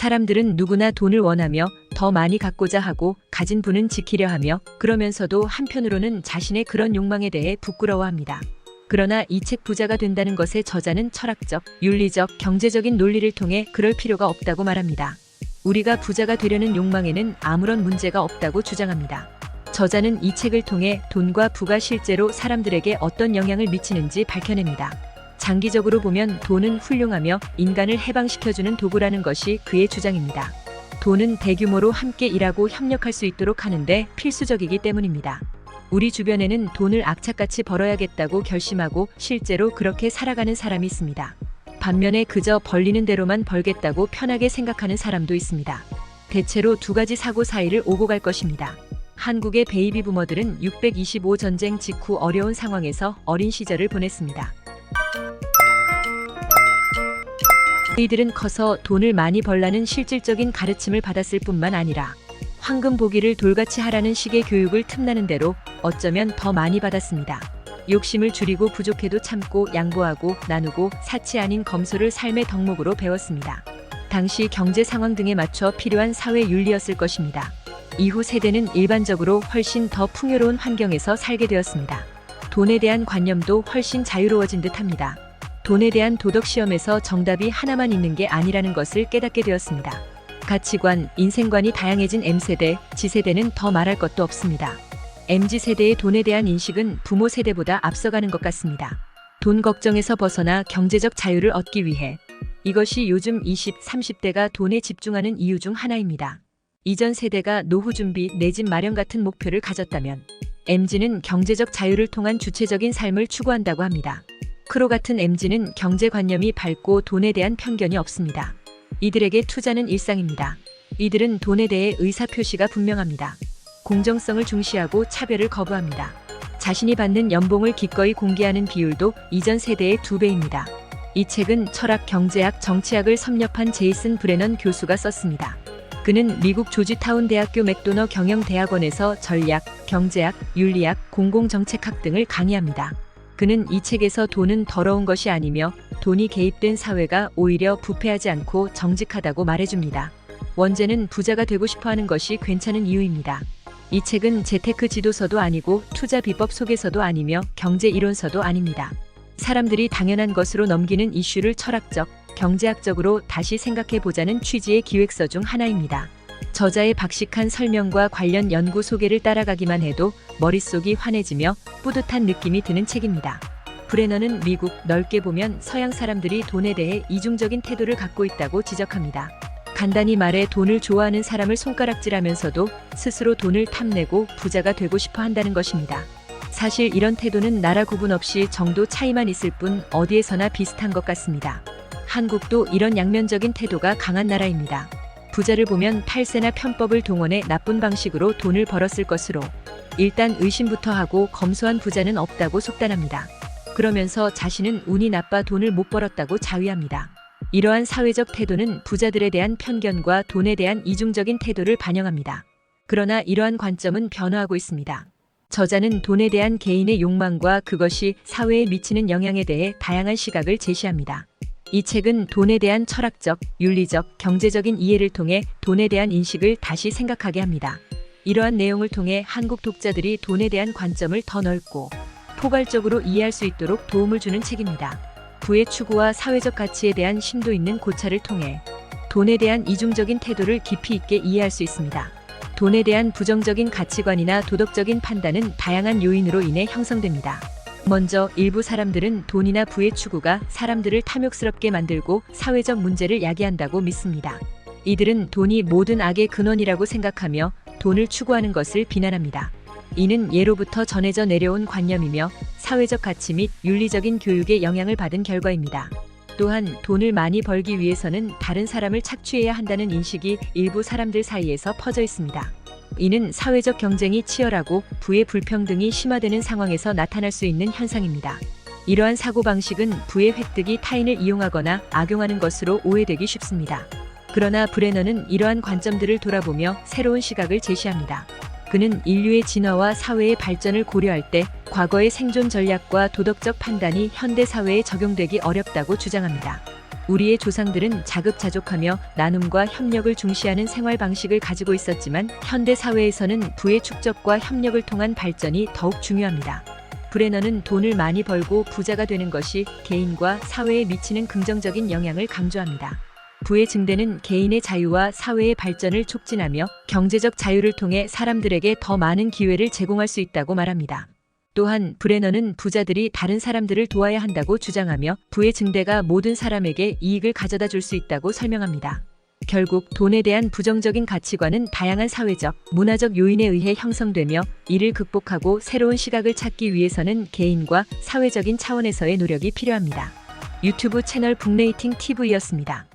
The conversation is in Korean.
사람들은 누구나 돈을 원하며 더 많이 갖고자 하고 가진 분은 지키려 하며 그러면서도 한편으로는 자신의 그런 욕망에 대해 부끄러워합니다. 그러나 이 책 부자가 된다는 것의 저자는 철학적, 윤리적, 경제적인 논리를 통해 그럴 필요가 없다고 말합니다. 우리가 부자가 되려는 욕망에는 아무런 문제가 없다고 주장합니다. 저자는 이 책을 통해 돈과 부가 실제로 사람들에게 어떤 영향을 미치는지 밝혀냅니다. 장기적으로 보면 돈은 훌륭하며 인간을 해방시켜주는 도구라는 것이 그의 주장입니다. 돈은 대규모로 함께 일하고 협력할 수 있도록 하는데 필수적이기 때문입니다. 우리 주변에는 돈을 악착같이 벌어야겠다고 결심하고 실제로 그렇게 살아가는 사람이 있습니다. 반면에 그저 벌리는 대로만 벌겠다고 편하게 생각하는 사람도 있습니다. 대체로 두 가지 사고 사이를 오고 갈 것입니다. 한국의 베이비 부머들은 625 전쟁 직후 어려운 상황에서 어린 시절을 보냈습니다. 그이들은 커서 돈을 많이 벌라는 실질적인 가르침을 받았을 뿐만 아니라 황금 보기를 돌같이 하라는 식의 교육을 틈나는 대로 어쩌면 더 많이 받았습니다. 욕심을 줄이고 부족해도 참고 양보하고 나누고 사치 아닌 검소를 삶의 덕목으로 배웠습니다. 당시 경제 상황 등에 맞춰 필요한 사회 윤리였을 것입니다. 이후 세대는 일반적으로 훨씬 더 풍요로운 환경에서 살게 되었습니다. 돈에 대한 관념도 훨씬 자유로워진 듯합니다. 돈에 대한 도덕 시험에서 정답이 하나만 있는 게 아니라는 것을 깨닫게 되었습니다. 가치관, 인생관이 다양해진 M세대, G세대는 더 말할 것도 없습니다. MZ세대의 돈에 대한 인식은 부모 세대보다 앞서가는 것 같습니다. 돈 걱정에서 벗어나 경제적 자유를 얻기 위해 이것이 요즘 20, 30대가 돈에 집중하는 이유 중 하나입니다. 이전 세대가 노후 준비, 내 집 마련 같은 목표를 가졌다면 MZ는 경제적 자유를 통한 주체적인 삶을 추구한다고 합니다. 크로 같은 MZ는 경제관념이 밝고 돈에 대한 편견이 없습니다. 이들에게 투자는 일상입니다. 이들은 돈에 대해 의사표시가 분명합니다. 공정성을 중시하고 차별을 거부합니다. 자신이 받는 연봉을 기꺼이 공개하는 비율도 이전 세대의 2배입니다. 이 책은 철학, 경제학, 정치학을 섭렵한 제이슨 브레넌 교수가 썼습니다. 그는 미국 조지타운 대학교 맥도너 경영대학원에서 전략, 경제학, 윤리학, 공공정책학 등을 강의합니다. 그는 이 책에서 돈은 더러운 것이 아니며 돈이 개입된 사회가 오히려 부패하지 않고 정직하다고 말해줍니다. 원제는 부자가 되고 싶어하는 것이 괜찮은 이유입니다. 이 책은 재테크 지도서도 아니고 투자 비법 소개서도 아니며 경제 이론서도 아닙니다. 사람들이 당연한 것으로 넘기는 이슈를 철학적, 경제학적으로 다시 생각해보자는 취지의 기획서 중 하나입니다. 저자의 박식한 설명과 관련 연구 소개를 따라가기만 해도 머릿속이 환해지며 뿌듯한 느낌이 드는 책입니다. 브레넌은 미국, 넓게 보면 서양 사람들이 돈에 대해 이중적인 태도를 갖고 있다고 지적합니다. 간단히 말해 돈을 좋아하는 사람을 손가락질하면서도 스스로 돈을 탐내고 부자가 되고 싶어 한다는 것입니다. 사실 이런 태도는 나라 구분 없이 정도 차이만 있을 뿐 어디에서나 비슷한 것 같습니다. 한국도 이런 양면적인 태도가 강한 나라입니다. 부자를 보면 탈세나 편법을 동원해 나쁜 방식으로 돈을 벌었을 것으로 일단 의심부터 하고 검소한 부자는 없다고 속단합니다. 그러면서 자신은 운이 나빠 돈을 못 벌었다고 자위합니다. 이러한 사회적 태도는 부자들에 대한 편견과 돈에 대한 이중적인 태도를 반영합니다. 그러나 이러한 관점은 변화하고 있습니다. 저자는 돈에 대한 개인의 욕망과 그것이 사회에 미치는 영향에 대해 다양한 시각을 제시합니다. 이 책은 돈에 대한 철학적, 윤리적, 경제적인 이해를 통해 돈에 대한 인식을 다시 생각하게 합니다. 이러한 내용을 통해 한국 독자들이 돈에 대한 관점을 더 넓고 포괄적으로 이해할 수 있도록 도움을 주는 책입니다. 부의 추구와 사회적 가치에 대한 심도 있는 고찰을 통해 돈에 대한 이중적인 태도를 깊이 있게 이해할 수 있습니다. 돈에 대한 부정적인 가치관이나 도덕적인 판단은 다양한 요인으로 인해 형성됩니다. 먼저 일부 사람들은 돈이나 부의 추구가 사람들을 탐욕스럽게 만들고 사회적 문제를 야기한다고 믿습니다. 이들은 돈이 모든 악의 근원이라고 생각하며 돈을 추구하는 것을 비난합니다. 이는 예로부터 전해져 내려온 관념이며 사회적 가치 및 윤리적인 교육의 영향을 받은 결과입니다. 또한 돈을 많이 벌기 위해서는 다른 사람을 착취해야 한다는 인식이 일부 사람들 사이에서 퍼져 있습니다. 이는 사회적 경쟁이 치열하고 부의 불평등이 심화되는 상황에서 나타날 수 있는 현상입니다. 이러한 사고방식은 부의 획득이 타인을 이용하거나 악용하는 것으로 오해되기 쉽습니다. 그러나 브레넌은 이러한 관점들을 돌아보며 새로운 시각을 제시합니다. 그는 인류의 진화와 사회의 발전을 고려할 때 과거의 생존 전략과 도덕적 판단이 현대 사회에 적용되기 어렵다고 주장합니다. 우리의 조상들은 자급자족하며 나눔과 협력을 중시하는 생활 방식을 가지고 있었지만 현대 사회에서는 부의 축적과 협력을 통한 발전이 더욱 중요합니다. 브레너는 돈을 많이 벌고 부자가 되는 것이 개인과 사회에 미치는 긍정적인 영향을 강조합니다. 부의 증대는 개인의 자유와 사회의 발전을 촉진하며 경제적 자유를 통해 사람들에게 더 많은 기회를 제공할 수 있다고 말합니다. 또한 브레너는 부자들이 다른 사람들을 도와야 한다고 주장하며 부의 증대가 모든 사람에게 이익을 가져다 줄 수 있다고 설명합니다. 결국 돈에 대한 부정적인 가치관은 다양한 사회적, 문화적 요인에 의해 형성되며 이를 극복하고 새로운 시각을 찾기 위해서는 개인과 사회적인 차원에서의 노력이 필요합니다. 유튜브 채널 북레이팅 TV였습니다.